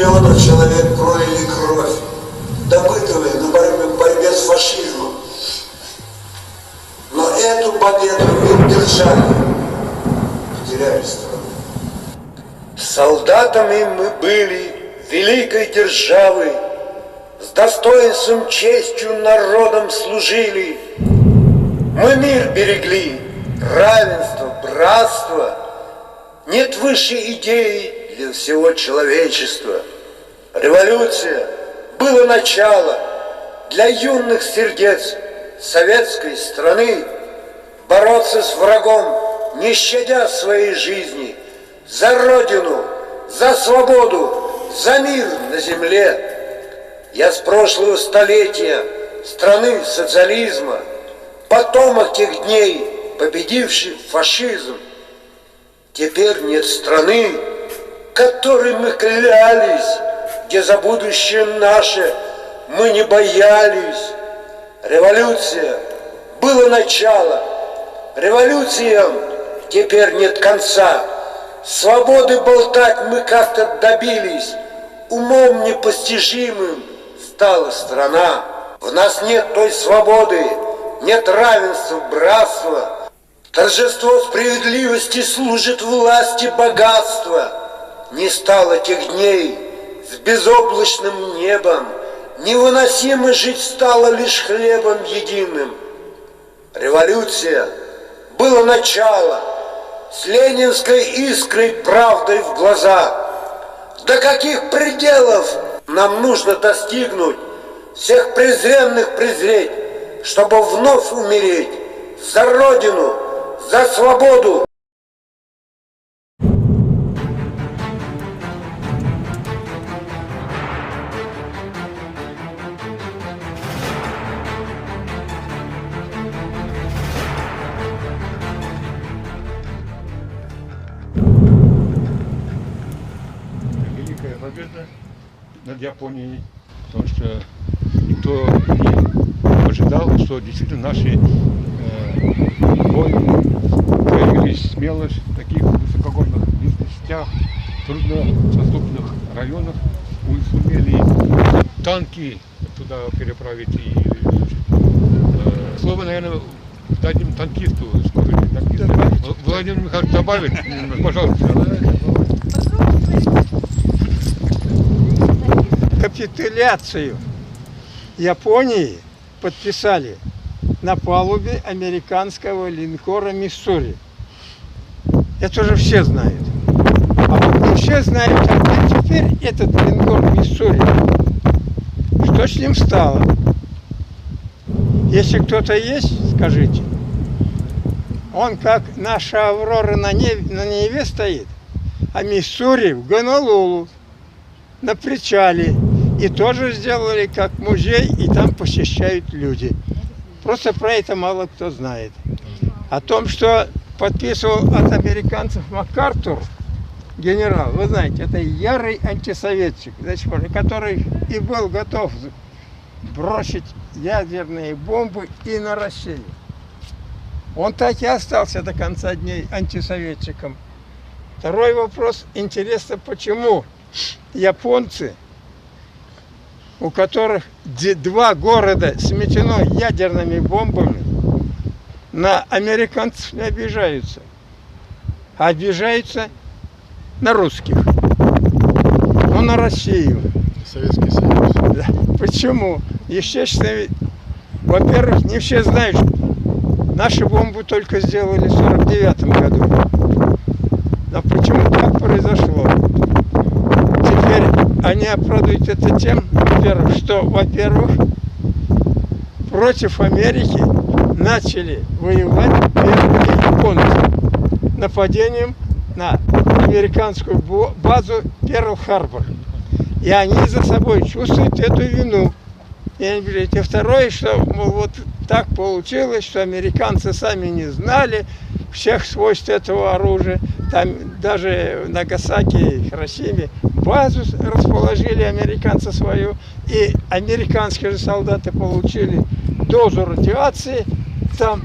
миллионов человек пролили кровь, добытую на борьбе с фашизмом. Но эту победу не удержали, потеряли страну. Солдатами мы были великой державы, с достоинством, честью народом служили. Мы мир берегли, равенство, братство. Нет высшей идеи для всего человечества. Революция было начало для юных сердец советской страны. Бороться с врагом, не щадя своей жизни, за Родину, за свободу, за мир на земле. Я с прошлого столетия, страны социализма, потомок тех дней, победивший фашизм. Теперь нет страны, которой мы клялись, где за будущее наше мы не боялись. Революция было начало, революциям теперь нет конца. Свободы болтать мы как-то добились, умом непостижимым стала страна. В нас нет той свободы, нет равенства, братства. Торжество справедливости служит власти богатства. Не стало тех дней с безоблачным небом, невыносимо жить стало лишь хлебом единым. Революция было начало, с ленинской искрой, правдой в глаза. До каких пределов нам нужно достигнуть, всех презренных презреть, чтобы вновь умереть за Родину, за свободу. Великая победа над Японией, потому что никто не ожидал, что действительно наши воины проявились смелость в таких высокогорных местностях, труднодоступных районах, сумели танки туда переправить. И, слово, наверное, дадим танкисту. Владимир Михайлович добавит, пожалуйста. Капитуляцию Японии подписали на палубе американского линкора «Миссури». Это уже все знают. А вот не все знают, а теперь этот линкор «Миссури». Что с ним стало? Если кто-то есть, скажите. Он как наша «Аврора» на Неве стоит, а «Миссури» в Гонолулу, на причале. И тоже сделали как музей, и там посещают люди. Просто про это мало кто знает. О том, что подписывал от американцев МакАртур, генерал, вы знаете, это ярый антисоветчик, который и был готов бросить ядерные бомбы и на Россию. Он так и остался до конца дней антисоветчиком. Второй вопрос. Интересно, почему японцы, у которых 2 города сметено ядерными бомбами, на американцев не обижаются, а обижаются на русских, но на Россию. Советский Союз. Да. Почему? Естественно, во-первых, не все знают, наши бомбы только сделали в 1949 году. Но почему так произошло? Теперь они оправдывают это тем, во-первых, против Америки начали воевать первые японцы нападением на американскую базу Перл-Харбор. И они за собой чувствуют эту вину. И второе, что вот так получилось, что американцы сами не знали всех свойств этого оружия. Там даже в Нагасаки и Хиросиме базу расположили американцы свою, и американские же солдаты получили дозу радиации там,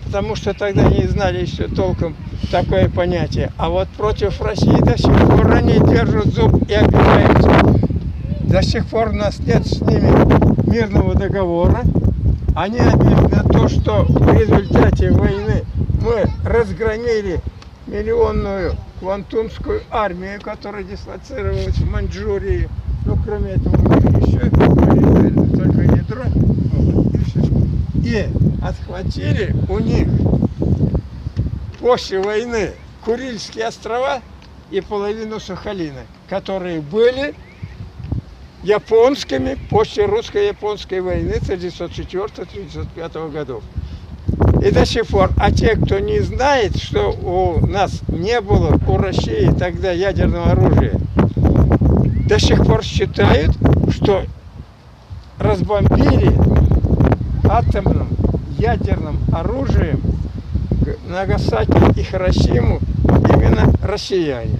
потому что тогда не знали еще толком такое понятие. А вот против России до сих пор они держат зуб и обижаются. До сих пор у нас нет с ними мирного договора. Они обидны на то, что в результате войны мы разгромили миллионную квантунскую армию, которая дислоцировалась в Маньчжурии. Ну, кроме этого, у них еще были только ядро. И отхватили у них после войны Курильские острова и половину Сахалина, которые были японскими после русско-японской войны 1904-1905 годов. И до сих пор. А те, кто не знает, что у нас не было у России тогда ядерного оружия, до сих пор считают, что разбомбили атомным ядерным оружием Нагасаки и Хиросиму именно россияне,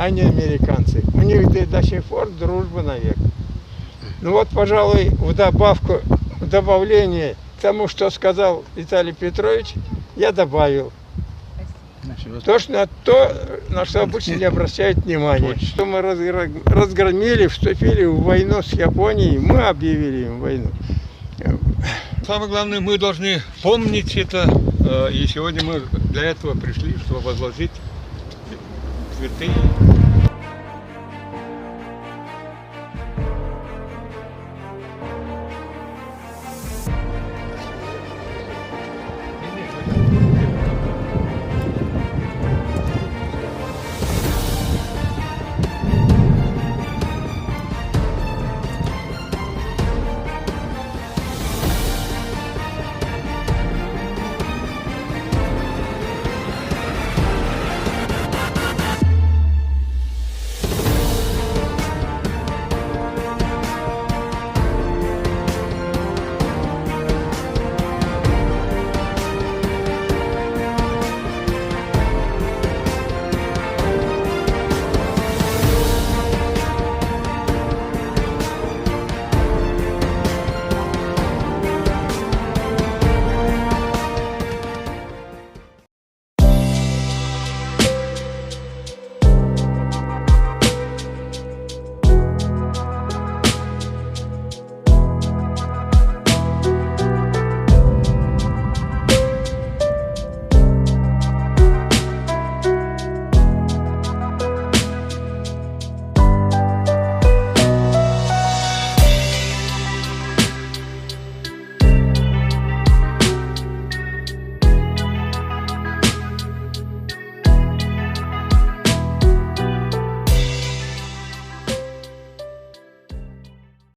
а не американцы. У них до сих пор дружба навек. Ну вот, пожалуй, в добавление к тому, что сказал Виталий Петрович, я добавил. То, на что обычно не обращают внимания. Что мы разгромили, вступили в войну с Японией, мы объявили им войну. Самое главное, мы должны помнить это, и сегодня мы для этого пришли, чтобы возложить цветы